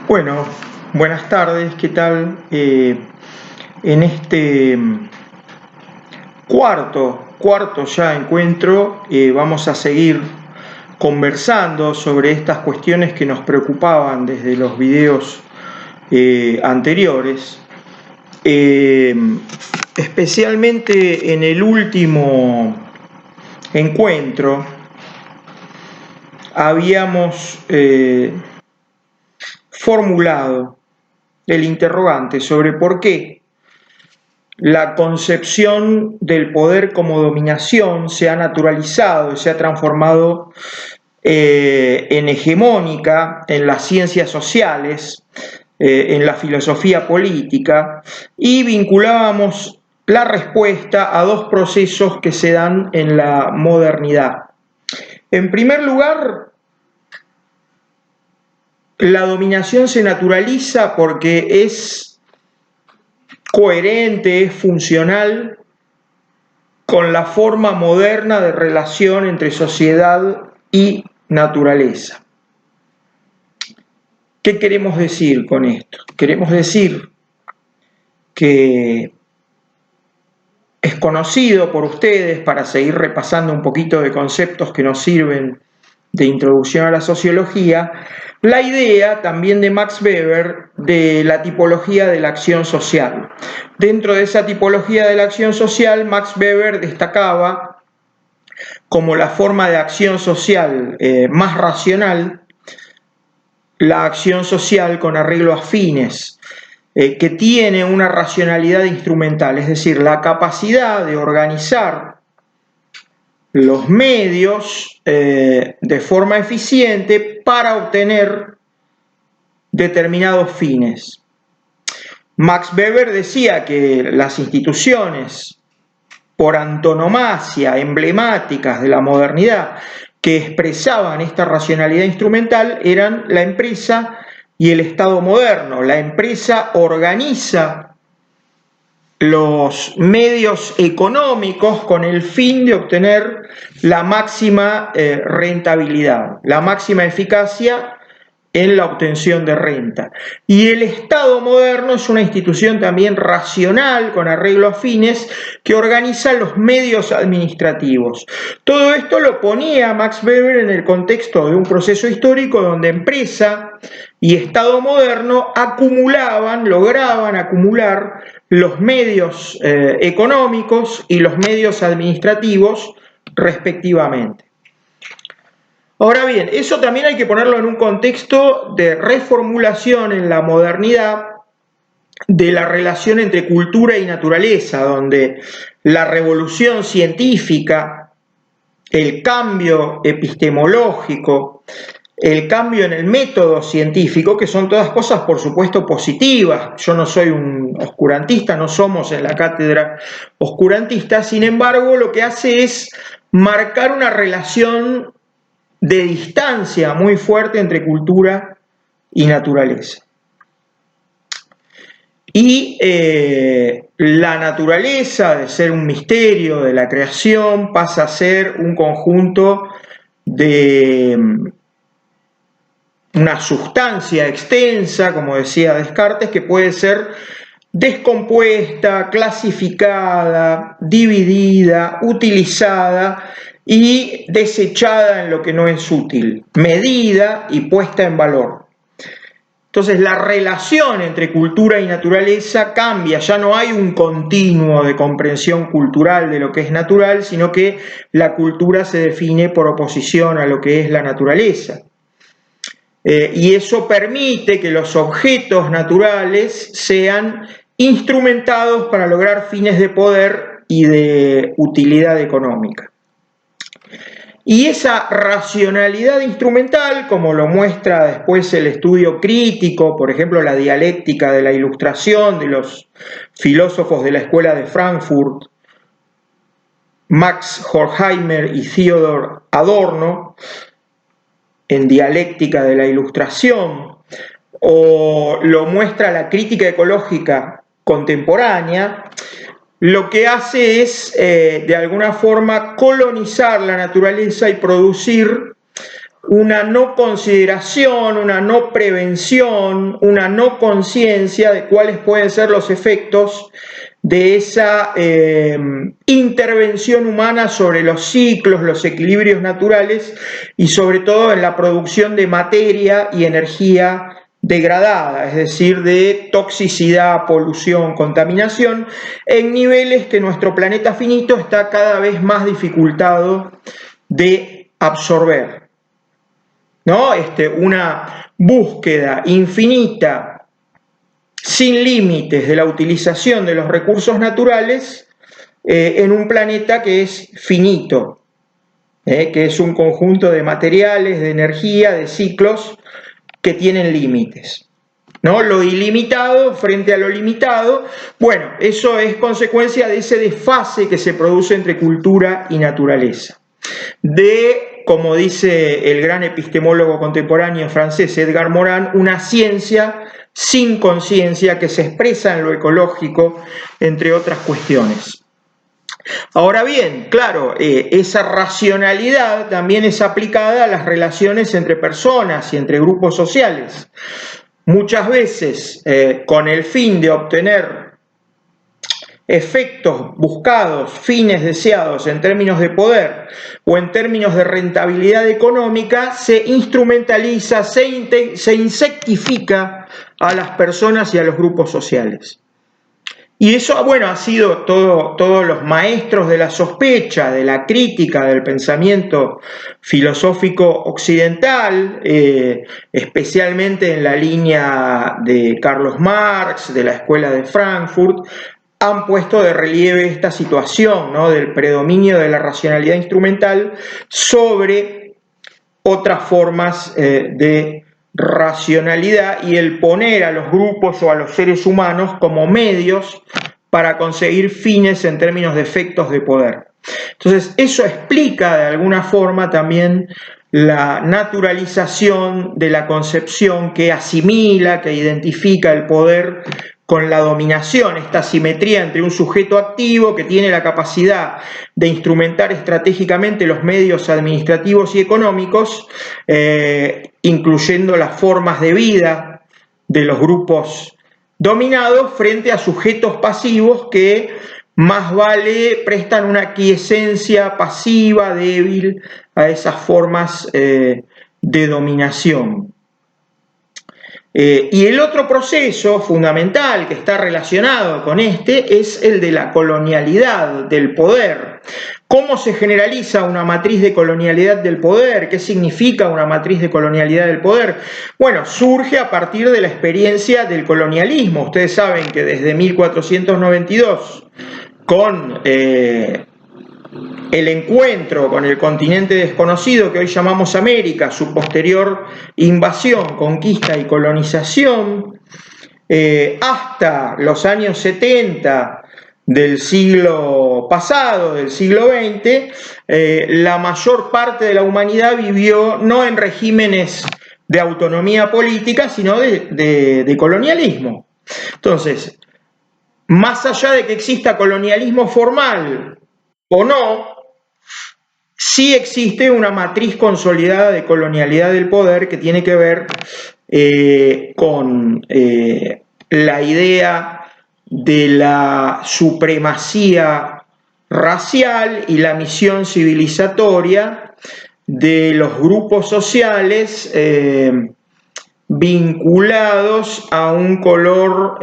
Bueno, buenas tardes, ¿qué tal? En este cuarto ya encuentro, vamos a seguir conversando sobre estas cuestiones que nos preocupaban desde los videos anteriores. Especialmente en el último encuentro habíamos formulado el interrogante sobre por qué la concepción del poder como dominación se ha naturalizado y se ha transformado en hegemónica en las ciencias sociales, en la filosofía política, y vinculábamos la respuesta a dos procesos que se dan en la modernidad. En primer lugar, la dominación se naturaliza porque es coherente, es funcional con la forma moderna de relación entre sociedad y naturaleza. ¿Qué queremos decir con esto? Queremos decir que es conocido por ustedes, para seguir repasando un poquito de conceptos que nos sirven de introducción a la sociología, la idea también de Max Weber de la tipología de la acción social. Dentro de esa tipología de la acción social, Max Weber destacaba como la forma de acción social más racional, la acción social con arreglo a fines, que tiene una racionalidad instrumental, es decir, la capacidad de organizar los medios de forma eficiente para obtener determinados fines. Max Weber decía que las instituciones por antonomasia emblemáticas de la modernidad que expresaban esta racionalidad instrumental eran la empresa y el Estado moderno. La empresa organiza los medios económicos con el fin de obtener la máxima rentabilidad, la máxima eficacia en la obtención de renta. Y el Estado moderno es una institución también racional, con arreglo a fines, que organiza los medios administrativos. Todo esto lo ponía Max Weber en el contexto de un proceso histórico donde empresa y Estado moderno lograban acumular los medios económicos y los medios administrativos respectivamente. Ahora bien, eso también hay que ponerlo en un contexto de reformulación en la modernidad de la relación entre cultura y naturaleza, donde la revolución científica, el cambio epistemológico, el cambio en el método científico, que son todas cosas por supuesto positivas. Yo no soy un oscurantista, no somos en la cátedra oscurantista, sin embargo lo que hace es marcar una relación de distancia muy fuerte entre cultura y naturaleza. Y la naturaleza, de ser un misterio de la creación, pasa a ser un conjunto de una sustancia extensa, como decía Descartes, que puede ser descompuesta, clasificada, dividida, utilizada y desechada en lo que no es útil, medida y puesta en valor. Entonces la relación entre cultura y naturaleza cambia, ya no hay un continuo de comprensión cultural de lo que es natural, sino que la cultura se define por oposición a lo que es la naturaleza. Y eso permite que los objetos naturales sean instrumentados para lograr fines de poder y de utilidad económica. Y esa racionalidad instrumental, como lo muestra después el estudio crítico, por ejemplo, la dialéctica de la Ilustración de los filósofos de la Escuela de Frankfurt, Max Horkheimer y Theodor Adorno, en Dialéctica de la Ilustración, o lo muestra la crítica ecológica contemporánea, lo que hace es, de alguna forma, colonizar la naturaleza y producir una no consideración, una no prevención, una no conciencia de cuáles pueden ser los efectos de esa intervención humana sobre los ciclos, los equilibrios naturales y sobre todo en la producción de materia y energía degradada, es decir, de toxicidad, polución, contaminación, en niveles que nuestro planeta finito está cada vez más dificultado de absorber, ¿no? Una búsqueda infinita, sin límites, de la utilización de los recursos naturales en un planeta que es finito, que es un conjunto de materiales, de energía, de ciclos que tienen límites, ¿no? Lo ilimitado frente a lo limitado, bueno, eso es consecuencia de ese desfase que se produce entre cultura y naturaleza. De, como dice el gran epistemólogo contemporáneo francés Edgar Morin, una ciencia sin conciencia que se expresa en lo ecológico, entre otras cuestiones. Ahora bien, claro, esa racionalidad también es aplicada a las relaciones entre personas y entre grupos sociales. Muchas veces con el fin de obtener efectos buscados, fines deseados en términos de poder o en términos de rentabilidad económica, se instrumentaliza, se insectifica a las personas y a los grupos sociales. Y eso, bueno, ha sido todos los maestros de la sospecha, de la crítica, del pensamiento filosófico occidental, especialmente en la línea de Carlos Marx, de la Escuela de Frankfurt, han puesto de relieve esta situación, ¿no?, del predominio de la racionalidad instrumental sobre otras formas de racionalidad y el poner a los grupos o a los seres humanos como medios para conseguir fines en términos de efectos de poder. Entonces, eso explica de alguna forma también la naturalización de la concepción que asimila, que identifica el poder con la dominación, esta simetría entre un sujeto activo que tiene la capacidad de instrumentar estratégicamente los medios administrativos y económicos, incluyendo las formas de vida de los grupos dominados, frente a sujetos pasivos que más vale prestan una quiesencia pasiva, débil, a esas formas de dominación. Y el otro proceso fundamental que está relacionado con este es el de la colonialidad del poder. ¿Cómo se generaliza una matriz de colonialidad del poder? ¿Qué significa una matriz de colonialidad del poder? Bueno, surge a partir de la experiencia del colonialismo. Ustedes saben que desde 1492, con el encuentro con el continente desconocido que hoy llamamos América, su posterior invasión, conquista y colonización, hasta los años 70 del siglo pasado, del siglo XX, la mayor parte de la humanidad vivió no en regímenes de autonomía política, sino de colonialismo. Entonces, más allá de que exista colonialismo formal o no, sí existe una matriz consolidada de colonialidad del poder que tiene que ver con la idea de la supremacía racial y la misión civilizatoria de los grupos sociales vinculados a un color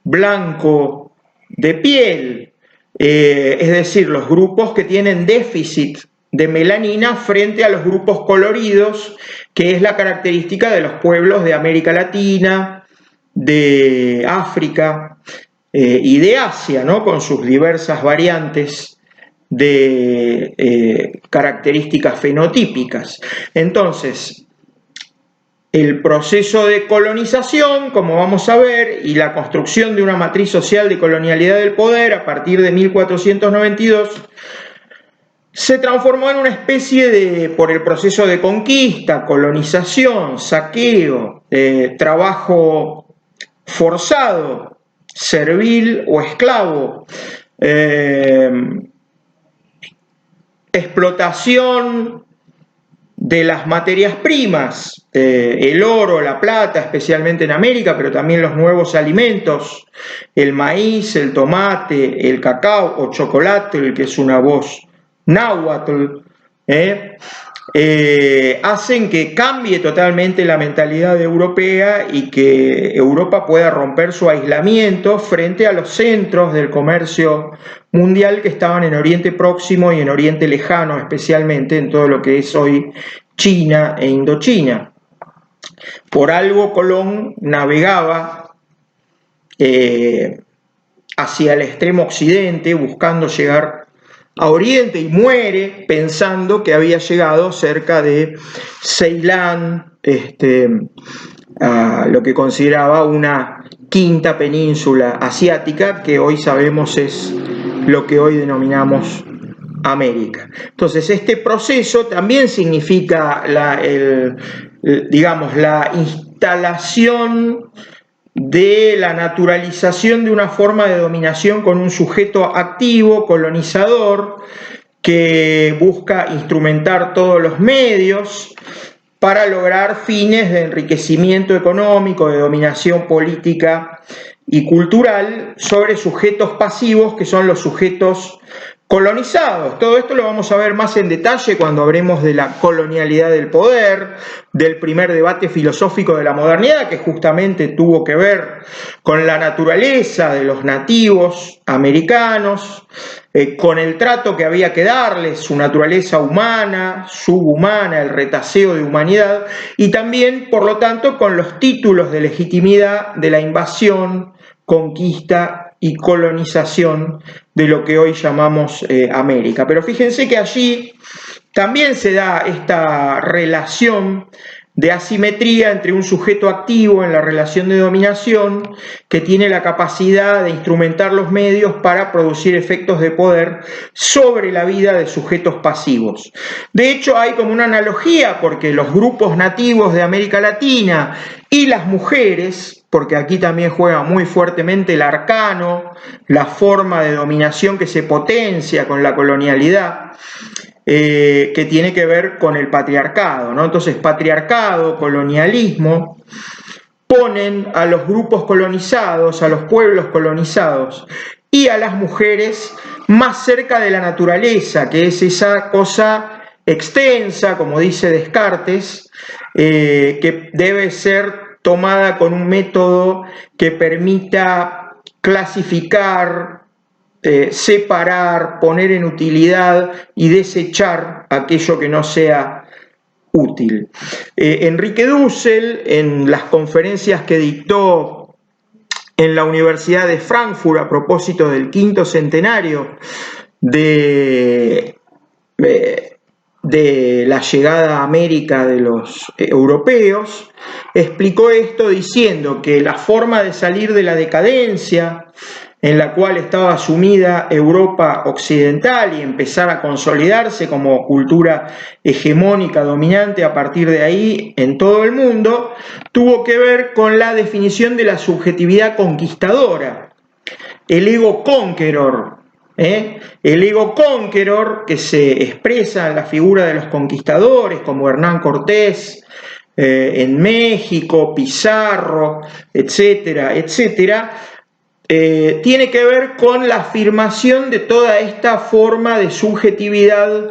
blanco de piel. Es decir, los grupos que tienen déficit de melanina frente a los grupos coloridos, que es la característica de los pueblos de América Latina, de África y de Asia, ¿no?, con sus diversas variantes de características fenotípicas. Entonces, el proceso de colonización, como vamos a ver, y la construcción de una matriz social de colonialidad del poder a partir de 1492, se transformó en una especie de, por el proceso de conquista, colonización, saqueo, trabajo forzado, servil o esclavo, explotación de las materias primas, el oro, la plata, especialmente en América, pero también los nuevos alimentos, el maíz, el tomate, el cacao o chocolate, que es una voz náhuatl, hacen que cambie totalmente la mentalidad europea y que Europa pueda romper su aislamiento frente a los centros del comercio mundial que estaban en Oriente Próximo y en Oriente Lejano, especialmente en todo lo que es hoy China e Indochina. Por algo Colón navegaba hacia el extremo occidente buscando llegar a Oriente y muere pensando que había llegado cerca de Ceilán, a lo que consideraba una quinta península asiática, que hoy sabemos es lo que hoy denominamos América. Entonces, este proceso también significa la instalación de la naturalización de una forma de dominación con un sujeto activo, colonizador, que busca instrumentar todos los medios para lograr fines de enriquecimiento económico, de dominación política y cultural sobre sujetos pasivos que son los sujetos colonizados. Todo esto lo vamos a ver más en detalle cuando hablemos de la colonialidad del poder, del primer debate filosófico de la modernidad, que justamente tuvo que ver con la naturaleza de los nativos americanos, con el trato que había que darles, su naturaleza humana, subhumana, el retaseo de humanidad, y también, por lo tanto, con los títulos de legitimidad de la invasión, conquista y colonización de lo que hoy llamamos América. Pero fíjense que allí también se da esta relación de asimetría entre un sujeto activo en la relación de dominación que tiene la capacidad de instrumentar los medios para producir efectos de poder sobre la vida de sujetos pasivos. De hecho, hay como una analogía porque los grupos nativos de América Latina y las mujeres, porque aquí también juega muy fuertemente el arcano, la forma de dominación que se potencia con la colonialidad, que tiene que ver con el patriarcado, ¿no? Entonces, patriarcado, colonialismo, ponen a los grupos colonizados, a los pueblos colonizados y a las mujeres más cerca de la naturaleza, que es esa cosa extensa, como dice Descartes, que debe ser tomada con un método que permita clasificar, separar, poner en utilidad y desechar aquello que no sea útil. Enrique Dussel, en las conferencias que dictó en la Universidad de Frankfurt a propósito del 5º centenario de la llegada a América de los europeos, explicó esto diciendo que la forma de salir de la decadencia en la cual estaba sumida Europa occidental y empezar a consolidarse como cultura hegemónica dominante a partir de ahí en todo el mundo, tuvo que ver con la definición de la subjetividad conquistadora, el ego conqueror. El ego conqueror que se expresa en la figura de los conquistadores como Hernán Cortés en México, Pizarro, etcétera, etcétera, tiene que ver con la afirmación de toda esta forma de subjetividad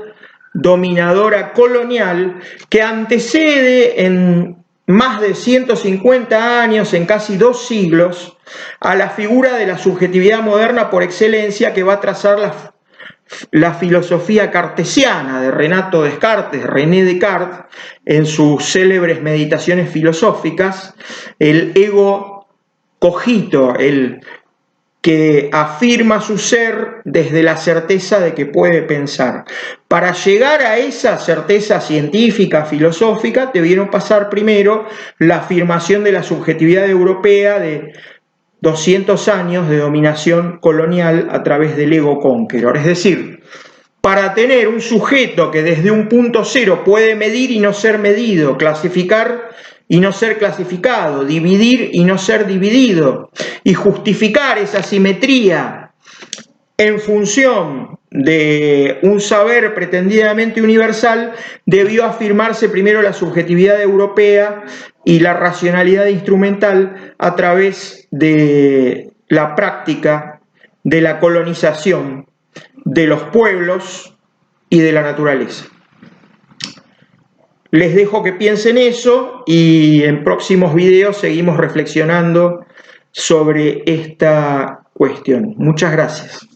dominadora colonial que antecede en más de 150 años, en casi 2 siglos, a la figura de la subjetividad moderna por excelencia que va a trazar la filosofía cartesiana de Renato Descartes, René Descartes, en sus célebres meditaciones filosóficas, el ego cogito, el que afirma su ser desde la certeza de que puede pensar. Para llegar a esa certeza científica, filosófica, debieron pasar primero la afirmación de la subjetividad europea de 200 años de dominación colonial a través del ego conqueror. Es decir, para tener un sujeto que desde un punto cero puede medir y no ser medido, clasificar y no ser clasificado, dividir y no ser dividido, y justificar esa simetría en función de un saber pretendidamente universal, debió afirmarse primero la subjetividad europea y la racionalidad instrumental a través de la práctica de la colonización de los pueblos y de la naturaleza. Les dejo que piensen eso y en próximos videos seguimos reflexionando sobre esta cuestión. Muchas gracias.